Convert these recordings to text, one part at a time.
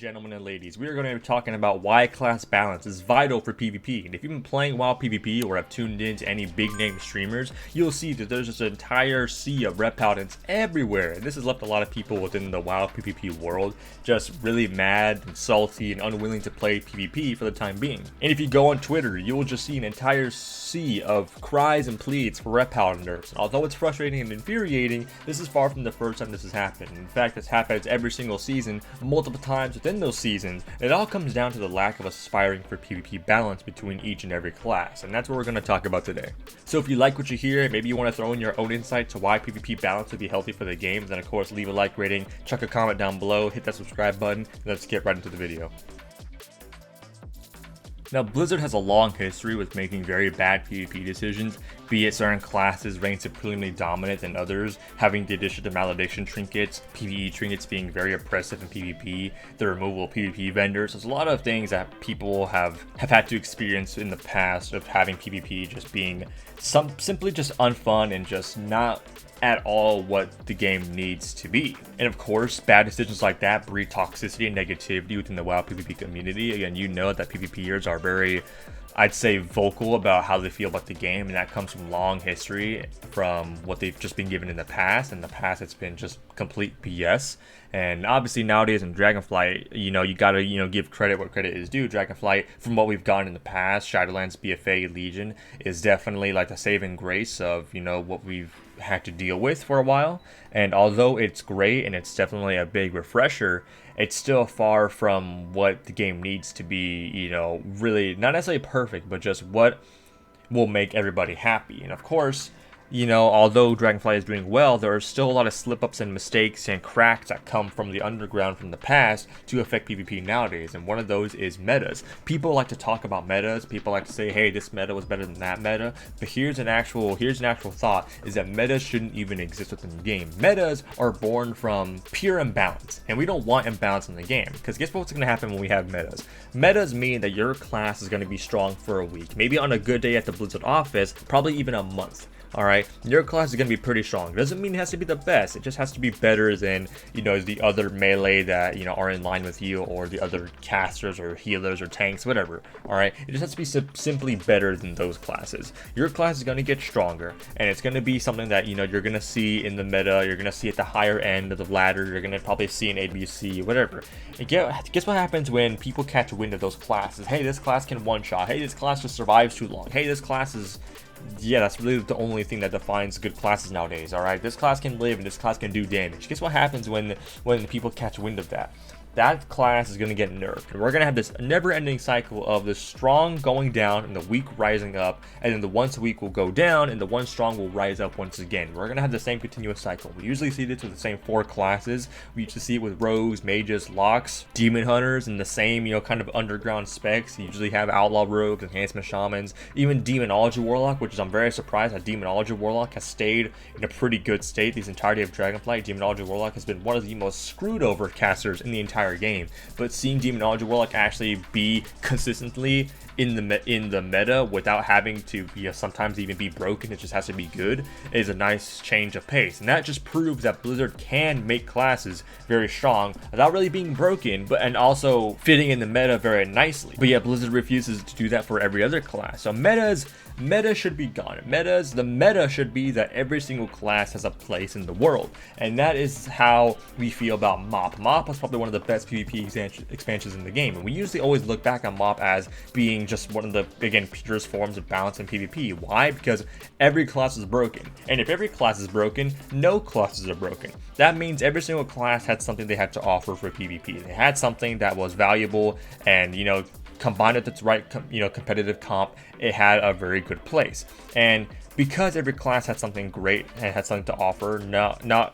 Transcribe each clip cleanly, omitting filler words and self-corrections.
Gentlemen and ladies, we are going to be talking about why class balance is vital for PvP. And if you've been playing WoW PvP or have tuned in to any big name streamers, you'll see that there's just an entire sea of rep paladins everywhere. And this has left a lot of people within the WoW PvP world just really mad and salty and unwilling to play PvP for the time being. And if you go on Twitter, you will just see an entire sea of cries and pleads for rep paladin nerfs. And although it's frustrating and infuriating, this is far from the first time this has happened. In fact, this happens every single season, multiple times within those seasons. It all comes down to the lack of aspiring for PvP balance between each and every class, and that's what we're going to talk about today. So if you like what you hear, maybe you want to throw in your own insight to why PvP balance would be healthy for the game, then of course leave a like rating, chuck a comment down below, hit that subscribe button, and let's get right into the video. Now, Blizzard has a long history with making very bad PvP decisions, be it certain classes reigning supremely dominant than others, having the addition to malediction trinkets, PvE trinkets being very oppressive in PvP, the removal of PvP vendors. There's a lot of things that people have had to experience in the past of having PvP just being simply just unfun and just not at all what the game needs to be. And of course, bad decisions like that breed toxicity and negativity within the WoW PvP community. Again, you know that PvPers are very, I'd say, vocal about how they feel about the game, and that comes from long history from what they've just been given in the past. In the past, it's been just complete BS. And obviously nowadays in Dragonflight, you gotta, give credit where credit is due. Dragonflight, from what we've gotten in the past, Shadowlands, BFA, Legion, is definitely like the saving grace of, what we've had to deal with for a while. And although it's great and it's definitely a big refresher, it's still far from what the game needs to be, really not necessarily perfect, but just what will make everybody happy. And of course, although Dragonflight is doing well, there are still a lot of slip-ups and mistakes and cracks that come from the underground from the past to affect PvP nowadays, and one of those is metas. People like to talk about metas, people like to say, hey, this meta was better than that meta, but here's an actual thought, is that metas shouldn't even exist within the game. Metas are born from pure imbalance, and we don't want imbalance in the game, because guess what's going to happen when we have metas? Metas mean that your class is going to be strong for a week, maybe on a good day at the Blizzard office, probably even a month. Alright, your class is going to be pretty strong. It doesn't mean it has to be the best, it just has to be better than, the other melee that, are in line with you, or the other casters or healers or tanks, whatever. Alright, it just has to be simply better than those classes. Your class is going to get stronger, and it's going to be something that, you're going to see in the meta, you're going to see at the higher end of the ladder, you're going to probably see in ABC, whatever. And guess what happens when people catch wind of those classes? Hey, this class can one-shot. Hey, this class just survives too long. Hey, this class is... Yeah, that's really the only thing that defines good classes nowadays, alright? This class can live and this class can do damage. Guess what happens when people catch wind of that? That class is going to get nerfed. And we're going to have this never-ending cycle of the strong going down and the weak rising up, and then the once weak will go down and the one strong will rise up once again. We're going to have the same continuous cycle. We usually see this with the same 4 classes. We used to see it with rogues, mages, locks, demon hunters, and the same, kind of underground specs. You usually have outlaw rogues, enhancement shamans, even demonology warlock, which is I'm very surprised that demonology warlock has stayed in a pretty good state this entirety of Dragonflight. Demonology warlock has been one of the most screwed over casters in the entire game, but seeing Demonology Warlock actually be consistently in the meta without having to sometimes even be broken, it just has to be good, is a nice change of pace. And that just proves that Blizzard can make classes very strong without really being broken, and also fitting in the meta very nicely. But yet Blizzard refuses to do that for every other class. So meta should be gone. The meta should be that every single class has a place in the world, and that is how we feel about MoP. MoP was probably one of the best PvP expansions in the game, and we usually always look back on MoP as being just one of the, again, purest forms of balance in PvP. Why? Because every class is broken, and if every class is broken, no classes are broken. That means every single class had something they had to offer for PvP. They had something that was valuable, and combined with its right competitive comp, it had a very good place. And because every class had something great and had something to offer,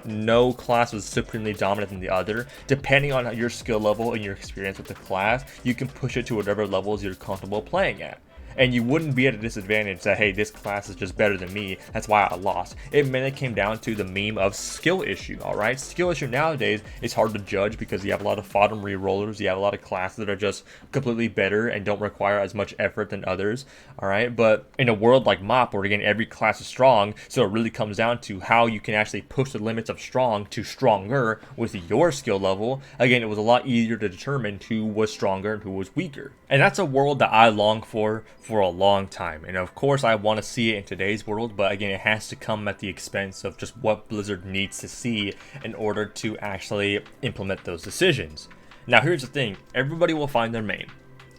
no class was supremely dominant than the other. Depending on your skill level and your experience with the class, you can push it to whatever levels you're comfortable playing at. and you wouldn't be at a disadvantage that, hey, this class is just better than me, that's why I lost. It mainly came down to the meme of skill issue, alright? Skill issue nowadays is hard to judge because you have a lot of fodder rerollers, you have a lot of classes that are just completely better and don't require as much effort than others, alright? But in a world like MoP, where again, every class is strong, so it really comes down to how you can actually push the limits of strong to stronger with your skill level. Again, it was a lot easier to determine who was stronger and who was weaker. And that's a world that I long for a long time. And of course, I want to see it in today's world, but again, it has to come at the expense of just what Blizzard needs to see in order to actually implement those decisions. Now, here's the thing. Everybody will find their main.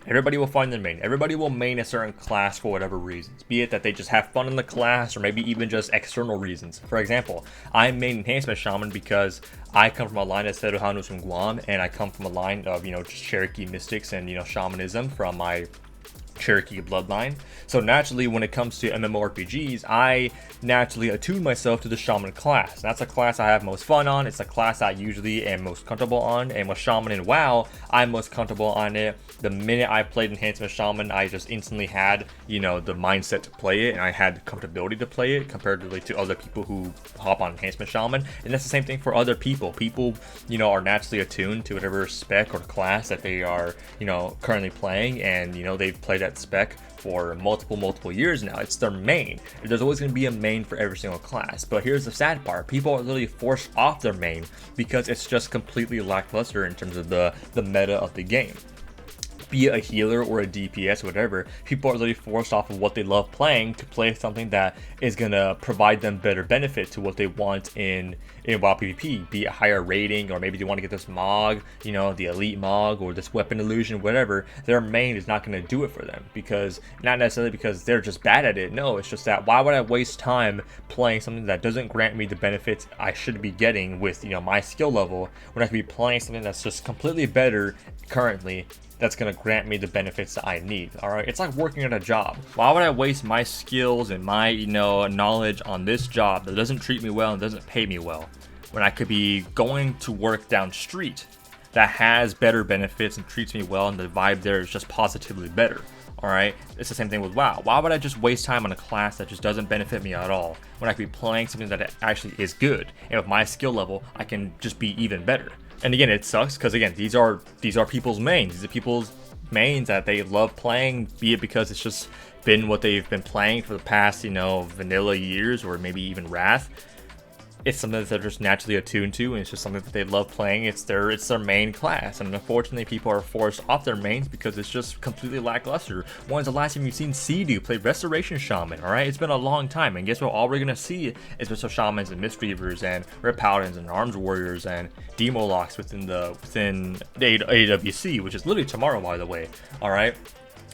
Everybody will find their main. Everybody will main a certain class for whatever reasons. Be it that they just have fun in the class, or maybe even just external reasons. For example, I main Enhancement Shaman because I come from a line of Seruhan who's from Guam, and I come from a line of, just Cherokee mystics and, shamanism from my Cherokee bloodline. So naturally, when it comes to MMORPGs, I naturally attune myself to the Shaman class. That's a class I have most fun on. It's a class I usually am most comfortable on. And with Shaman in WoW, I'm most comfortable on it. The minute I played Enhancement Shaman, I just instantly had, the mindset to play it, and I had the comfortability to play it comparatively to other people who hop on Enhancement Shaman. And that's the same thing for other people. People, are naturally attuned to whatever spec or class that they are, currently playing, and, they've played that spec for multiple years now. It's their main. There's always going to be a main for every single class. But here's the sad part. People are literally forced off their main because it's just completely lackluster in terms of the meta of the game. Be it a healer or a DPS, whatever, people are literally forced off of what they love playing to play something that is going to provide them better benefit to what they want in WoW PvP, be it a higher rating, or maybe they want to get this Mog, the elite Mog, or this weapon illusion, whatever. Their main is not going to do it for them, because not necessarily because they're just bad at it. No, it's just that why would I waste time playing something that doesn't grant me the benefits I should be getting with my skill level, when I could be playing something that's just completely better currently, that's going to grant me the benefits that I need. Alright, it's like working at a job. Why would I waste my skills and my knowledge on this job that doesn't treat me well and doesn't pay me well, when I could be going to work down street that has better benefits and treats me well, and the vibe there is just positively better? Alright, it's the same thing with WoW. Why would I just waste time on a class that just doesn't benefit me at all, when I could be playing something that actually is good, and with my skill level I can just be even better? And again, it sucks because again, these are people's mains. These are people's mains that they love playing, be it because it's just been what they've been playing for the past, vanilla years, or maybe even Wrath. It's something that they're just naturally attuned to, and it's just something that they love playing. It's their main class, and unfortunately, people are forced off their mains because it's just completely lackluster. When's the last time you've seen Sea-Doo play Restoration Shaman? All right, it's been a long time, and guess what? All we're gonna see is just shamans and Mistreavers and Rip Paladins and Arms Warriors and Demo Locks within the AWC, which is literally tomorrow, by the way. All right.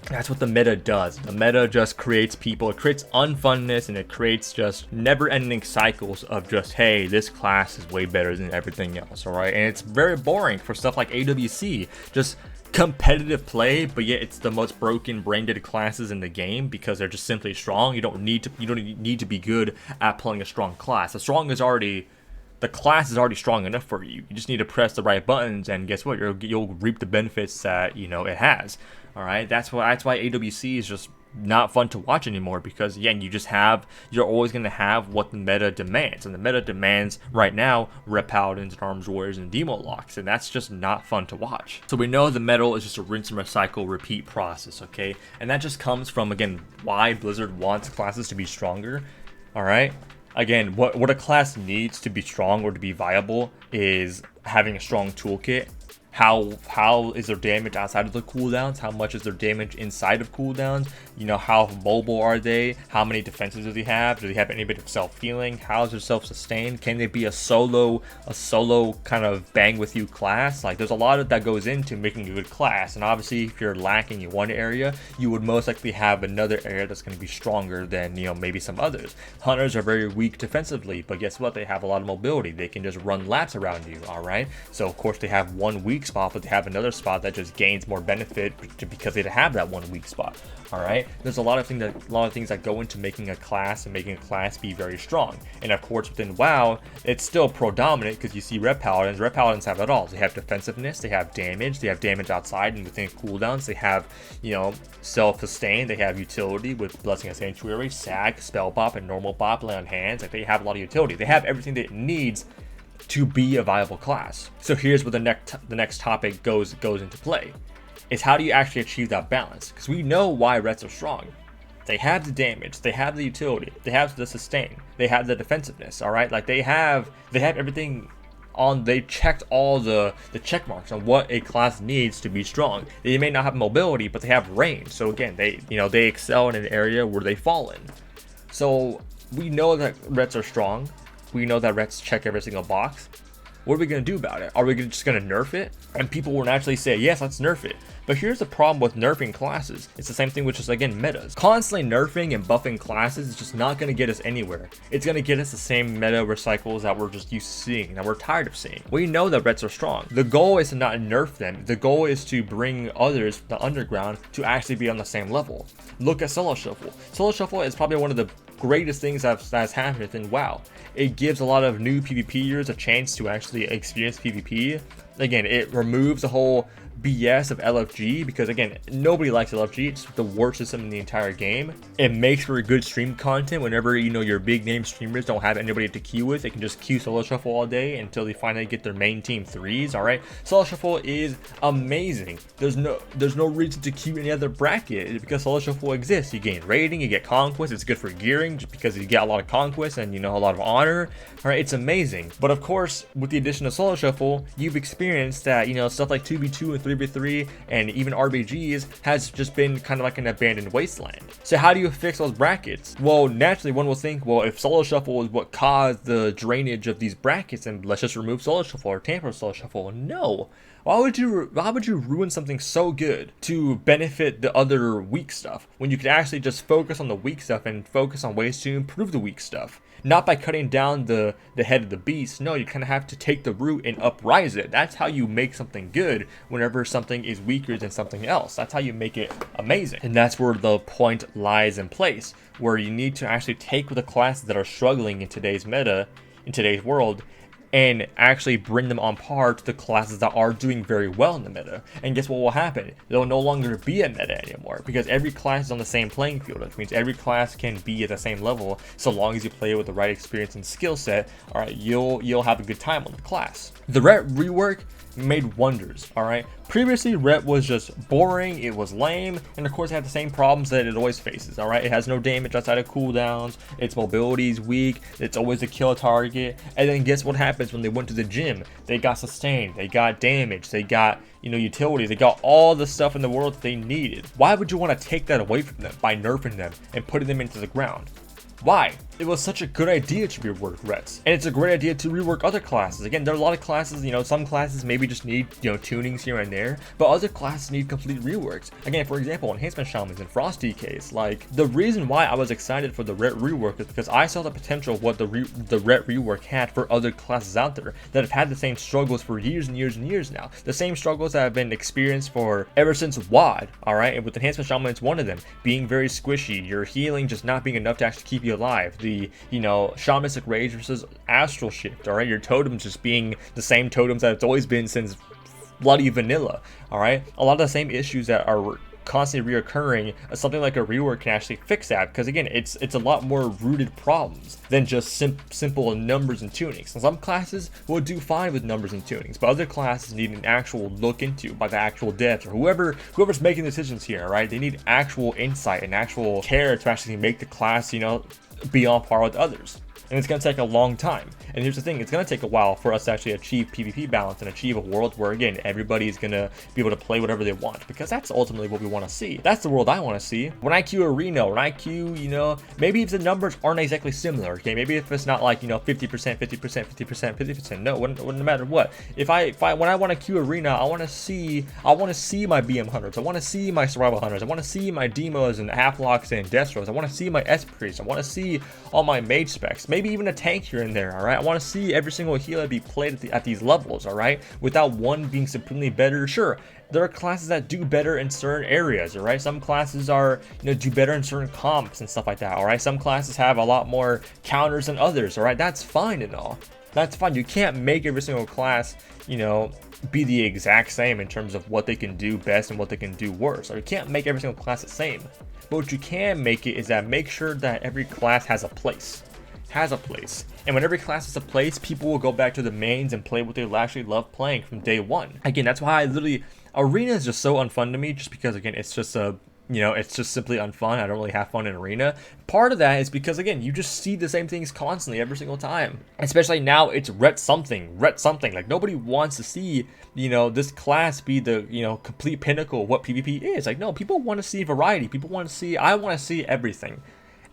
That's what the meta does. The meta just creates people, it creates unfunness, and it creates just never-ending cycles of just, hey, this class is way better than everything else, alright? And it's very boring for stuff like AWC, just competitive play, but yet it's the most broken, brain-dead classes in the game because they're just simply strong. You don't need to be good at playing a strong class. The class is already strong enough for you. You just need to press the right buttons, and guess what? You'll reap the benefits that it has. All right, that's why AWC is just not fun to watch anymore, because again, you're always going to have what the meta demands, and the meta demands right now Rep Paladins and Arms Warriors and Demo Locks, and that's just not fun to watch. So we know the meta is just a rinse and recycle, repeat process, okay? And that just comes from, again, why Blizzard wants classes to be stronger. All right. Again, what a class needs to be strong or to be viable is having a strong toolkit. How is their damage outside of the cooldowns? How much is their damage inside of cooldowns? How mobile are they? How many defenses do they have? Do they have any bit of self-healing? How is their self-sustain? Can they be a solo kind of bang with you class? Like, there's a lot that goes into making a good class, and obviously if you're lacking in one area, you would most likely have another area that's going to be stronger than maybe some others. Hunters are very weak defensively, but guess what? They have a lot of mobility. They can just run laps around you. All right, so of course they have one weak weak spot, but they have another spot that just gains more benefit because they have that one weak spot. All right, there's a lot of things that go into making a class and making a class be very strong. And of course, within WoW, it's still predominant because you see Red Paladins. Red Paladins have it all. They have defensiveness, they have damage outside and within cooldowns. They have, you know, self-sustain. They have utility with Blessing of Sanctuary, Sag, Spell Bop, and Normal Bop, Lay on Hands. Like, they have a lot of utility. They have everything that it needs to be a viable class. So here's where the next topic goes into play. Is how do you actually achieve that balance? Because we know why Reds are strong. They have the damage, they have the utility, they have the sustain, they have the defensiveness, all right? Like, they have everything on, they checked all the check marks on what a class needs to be strong. They may not have mobility, but they have range. So again, they excel in an area where they fall in. So we know that Reds are strong. We know that Reds check every single box. What are we going to do about it? Are we just going to nerf it? And people will naturally say, yes, let's nerf it. But here's the problem with nerfing classes. It's the same thing with just, again, metas. Constantly nerfing and buffing classes is just not going to get us anywhere. It's going to get us the same meta recycles that we're just used to seeing, that we're tired of seeing. We know that Reds are strong. The goal is to not nerf them. The goal is to bring others, the underground, to actually be on the same level. Look at Solo Shuffle. Solo Shuffle is probably one of the greatest things that's happened within WoW. It gives a lot of new PvPers a chance to actually experience PvP. Again, it removes the whole BS of LFG because, again, nobody likes LFG. It's the worst system in the entire game. It makes for good stream content whenever, you know, your big name streamers don't have anybody to queue with. They can just queue Solo Shuffle all day until they finally get their main team 3s. All right, Solo Shuffle is amazing. There's no reason to queue any other bracket because Solo Shuffle exists. You gain rating, you get conquest. It's good for gearing just because you get a lot of conquest and, you know, a lot of honor. All right, it's amazing. But of course, with the addition of Solo Shuffle, you've experienced that, you know, stuff like 2v2 and 3v3 and even RBGs has just been kind of like an abandoned wasteland. So how do you fix those brackets? Well, naturally one will think, well, if Solo Shuffle is what caused the drainage of these brackets, then let's just remove Solo Shuffle or tamper Solo Shuffle. No. Why would you ruin something so good to benefit the other weak stuff when you could actually just focus on the weak stuff and focus on ways to improve the weak stuff? Not by cutting down the head of the beast. No, you kind of have to take the root and uprise it. That's how you make something good whenever something is weaker than something else. That's how you make it amazing. And that's where the point lies in place, where you need to actually take the classes that are struggling in today's meta, in today's world, and actually bring them on par to the classes that are doing very well in the meta. And guess what will happen? They'll no longer be a meta anymore because every class is on the same playing field, which means every class can be at the same level so long as you play with the right experience and skill set. All right, you'll have a good time on the class. The Ret rework made wonders. All right, previously Ret was just boring, it was lame, and of course it had the same problems that it always faces. All right, it has no damage outside of cooldowns, its mobility is weak, it's always a kill target. And then guess what happens when they went to the gym? They got sustained, they got damage, they got, you know, utility, they got all the stuff in the world that they needed. Why would you want to take that away from them by nerfing them and putting them into the ground? Why? It was such a good idea to rework Reds, and it's a great idea to rework other classes. Again, there are a lot of classes, you know, some classes maybe just need, you know, tunings here and there, but other classes need complete reworks. Again, for example, Enhancement Shamans and Frost DKs, like, the reason why I was excited for the Ret rework is because I saw the potential of what the Ret rework had for other classes out there that have had the same struggles for years and years and years now. The same struggles that have been experienced for ever since WoD, alright? And with Enhancement Shaman, it's one of them. Being very squishy, your healing just not being enough to actually keep you alive. The, you know, Shamanistic Rage versus Astral Shift, alright? Your totems just being the same totems that it's always been since bloody vanilla, alright? A lot of the same issues that are constantly reoccurring, something like a rework can actually fix that, because again, it's a lot more rooted problems than just simple numbers and tunings. And some classes will do fine with numbers and tunings, but other classes need an actual look into by the actual devs or whoever's making decisions here, right? They need actual insight and actual care to actually make the class, you know, be on par with others. And it's going to take a long time. And here's the thing, it's going to take a while for us to actually achieve PvP balance and achieve a world where, again, everybody's going to be able to play whatever they want, because that's ultimately what we want to see. That's the world I want to see. When I queue Arena, when I queue, you know, maybe if the numbers aren't exactly similar, okay, maybe if it's not like, you know, 50%, 50%, 50%, 50%, no matter what. When I want to queue Arena, I want to see my BM hunters, I want to see my survival hunters, I want to see my demos and half locks and destros, I want to see my esprits, I want to see all my mage specs. maybe even a tank here and there, all right? I want to see every single healer be played at these levels, all right? Without one being supremely better. Sure, there are classes that do better in certain areas, all right? Some classes are, do better in certain comps and stuff like that, all right? Some classes have a lot more counters than others, all right? That's fine and all. That's fine. You can't make every single class, be the exact same in terms of what they can do best and what they can do worse. Or you can't make every single class the same. But what you can make it is that make sure that every class has a place. And when every class has a place, people will go back to the mains and play what they actually love playing from day one. Again, that's why Arena is just so unfun to me, just because, again, it's just it's just simply unfun. I don't really have fun in Arena. Part of that is because, again, you just see the same things constantly every single time. Especially now, it's ret something. Like, nobody wants to see, this class be the, complete pinnacle of what PvP is. Like, no, people want to see variety. I want to see everything.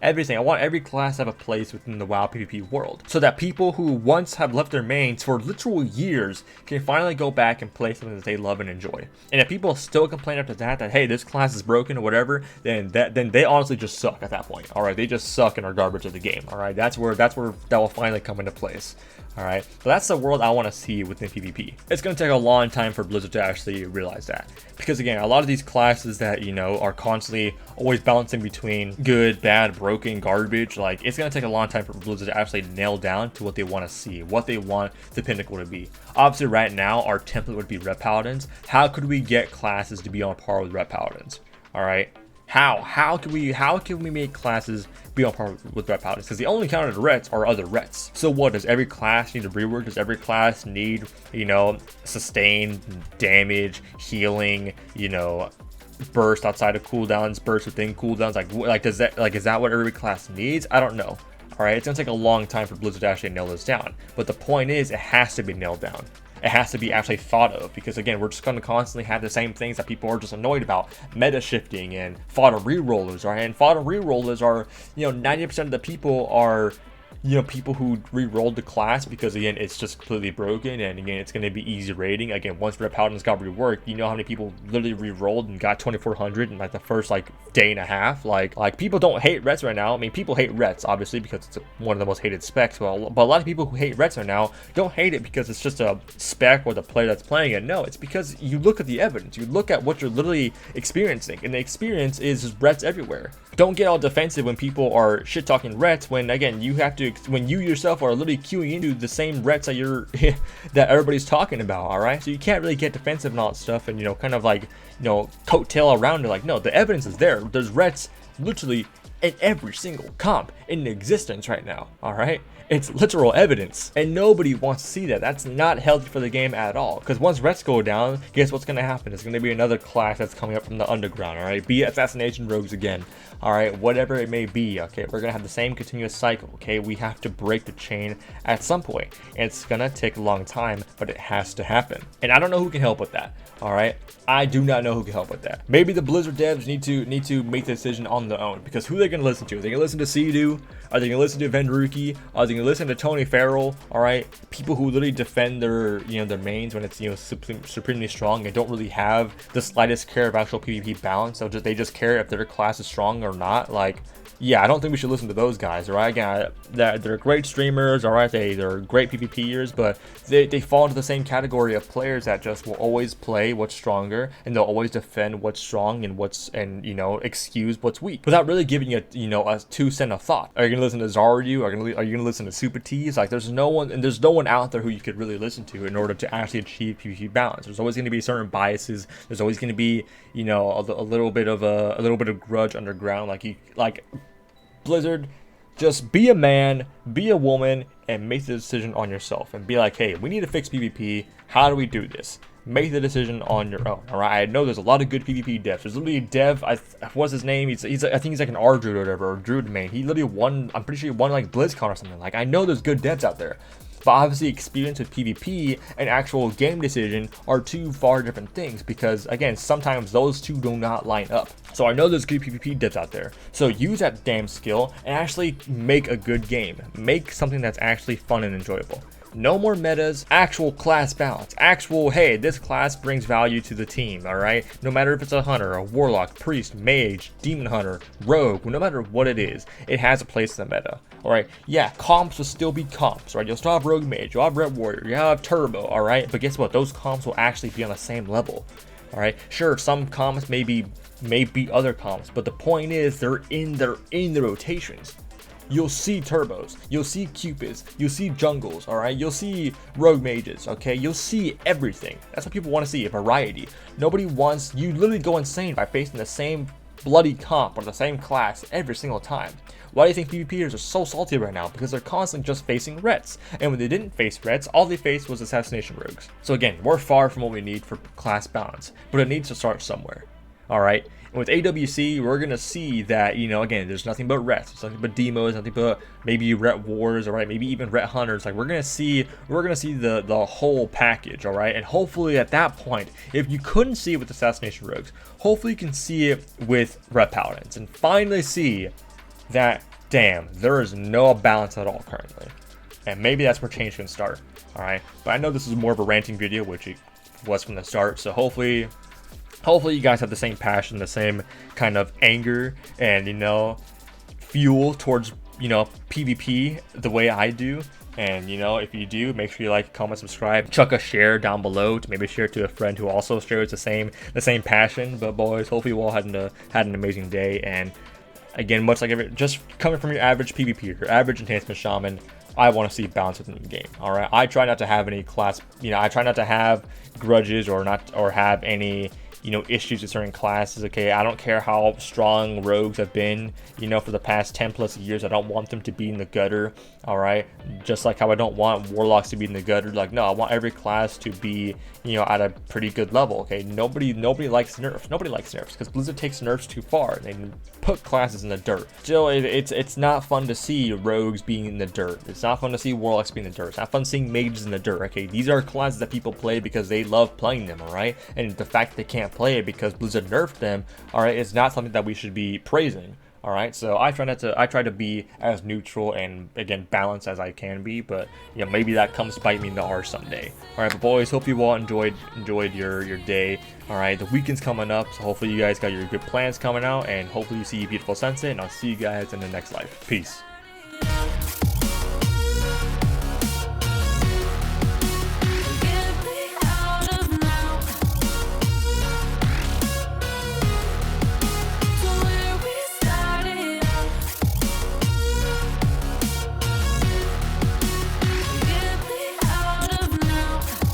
I want every class to have a place within the WoW PvP world, so that people who once have left their mains for literal years can finally go back and play something that they love and enjoy. And if people still complain after that hey, this class is broken or whatever, then they honestly just suck at that point. All right, they just suck and are garbage of the game. All right, that's where that will finally come into place. All right, but that's the world I want to see within PvP. It's going to take a long time for Blizzard to actually realize that, because again, a lot of these classes that are constantly always balancing between good, bad, broken, garbage, like, it's going to take a long time for Blizzard to actually nail down to what they want to see, what they want the pinnacle to be. Obviously, right now, our template would be Ret Paladins. How could we get classes to be on par with Ret Paladins? All right. How can we make classes be on par with Ret Paladins? Because the only counter to Rets are other Rets. So what, does every class need a rework? Does every class need, sustain, damage, healing, burst outside of cooldowns, burst within cooldowns? Is that what every class needs? I don't know. All right, it's gonna take a long time for Blizzard to actually nail this down. But the point is, it has to be nailed down. It has to be actually thought of, because again, we're just going to constantly have the same things that people are just annoyed about: meta shifting and fodder rerollers, right? And fodder rerollers are, 90% of the people are, people who re-rolled the class because, again, it's just completely broken, and again, it's going to be easy rating. Again, once Ret Paladins got reworked, you know how many people literally re-rolled and got 2400 in like the first day and a half. Like people don't hate Rets right now. I mean, people hate Rets obviously because it's one of the most hated specs. Well, but a lot of people who hate Rets right now don't hate it because it's just a spec or the player that's playing it. No, it's because you look at the evidence. You look at what you're literally experiencing, and the experience is Rets everywhere. Don't get all defensive when people are shit talking Rets, when again, when you yourself are literally queuing into the same Rets that that everybody's talking about. All right, so you can't really get defensive and all that stuff, and kind of coattail around it. Like, no, the evidence is there. There's Rets literally in every single comp in existence right now. All right, it's literal evidence, and nobody wants to see that. That's not healthy for the game at all, because once Rets go down, guess what's going to happen? It's going to be another class that's coming up from the underground. All right, be assassination rogues again. All right, whatever it may be. Okay, we're gonna have the same continuous cycle. Okay, we have to break the chain at some point. It's gonna take a long time, but it has to happen, and I don't know who can help with that. All right, I do not know who can help with that. Maybe the Blizzard devs need to make the decision on their own, because who are they gonna listen to? Are they gonna listen to Sea-Doo? Are they gonna listen to Vendruki? Are they gonna listen to Tony Farrell? All right, people who literally defend their their mains when it's supremely strong and don't really have the slightest care of actual PvP balance. So they just care if their class is strong or not. Like, yeah, I don't think we should listen to those guys. All right, again, they're great streamers. All right, they're great PvPers, but they fall into the same category of players that just will always play what's stronger, and they'll always defend what's strong and excuse what's weak without really giving you a 2 cent of thought. Are you gonna listen to Zaryu? Are you gonna listen to Super T's? Like, there's no one out there who you could really listen to in order to actually achieve PvP balance. There's always going to be certain biases. There's always going to be a little bit of grudge underground. Like Blizzard, just be a man, be a woman, and make the decision on yourself, and be like, hey, we need to fix PvP. How do we do this? Make the decision on your own. All right, I know there's a lot of good PvP devs. There's literally a dev. What's his name? I think he's like an R druid or whatever, or druid main. He literally won. I'm pretty sure he won like BlizzCon or something. Like, I know there's good devs out there, but obviously experience with PvP and actual game decision are two far different things, because again, sometimes those two do not line up. So I know there's good PvP devs out there. So use that damn skill and actually make a good game. Make something that's actually fun and enjoyable. No more metas, actual class balance, actual, hey, this class brings value to the team, all right? No matter if it's a hunter, a warlock, priest, mage, demon hunter, rogue, no matter what it is, it has a place in the meta, all right? Yeah, comps will still be comps, right? You'll still have rogue mage, you'll have red warrior, you'll have turbo, all right? But guess what? Those comps will actually be on the same level. All right, sure, some comps may beat other comps, but the point is they're in the rotations. You'll see turbos, you'll see cupids, you'll see jungles, all right? You'll see rogue mages, okay? You'll see everything. That's what people want to see, a variety. Nobody wants, you literally go insane by facing the same bloody comp or the same class every single time. Why do you think PvPers are so salty right now? Because they're constantly just facing Rets. And when they didn't face Rets, all they faced was assassination rogues. So again, we're far from what we need for class balance, but it needs to start somewhere. Alright? And with AWC, we're gonna see that, you know, again, there's nothing but Rets, there's nothing but demos, nothing but maybe Ret Wars, alright, maybe even Ret Hunters. Like we're gonna see the whole package, alright? And hopefully at that point, if you couldn't see it with assassination rogues, hopefully you can see it with Ret Paladins and finally see that, damn, there is no balance at all currently. And maybe that's where change can start, alright? But I know this is more of a ranting video, which it was from the start, so hopefully you guys have the same passion, the same kind of anger, and, you know, fuel towards, you know, PvP the way I do. And, you know, if you do, make sure you like, comment, subscribe, chuck a share down below to maybe share it to a friend who also shares the same passion. But boys, hopefully you all had an amazing day. And again, much like just coming from your average PvP, your average enhancement shaman, I want to see balance within the game. All right, I try not to have any class, you know, I try not to have grudges or have any, you know, issues with certain classes. Okay, I don't care how strong rogues have been, you know, for the past 10 plus years. I don't want them to be in the gutter. All right, just like how I don't want warlocks to be in the gutter. Like, no, I want every class to be, you know, at a pretty good level. Okay, nobody likes nerfs. Nobody likes nerfs because Blizzard takes nerfs too far. They put classes in the dirt. Still, it's not fun to see rogues being in the dirt. It's not fun to see warlocks being in the dirt. It's not fun seeing mages in the dirt. Okay, these are classes that people play because they love playing them. All right, and the fact that they can't play it because Blizzard nerfed them, all right, is not something that we should be praising. All right, so I try to be as neutral and, again, balanced as I can be, but, you know, maybe that comes to bite me in the arse someday. All right, but boys, hope you all enjoyed your day. All right, the weekend's coming up, so hopefully you guys got your good plans coming out, and hopefully you see a beautiful sunset, and I'll see you guys in the next life. Peace.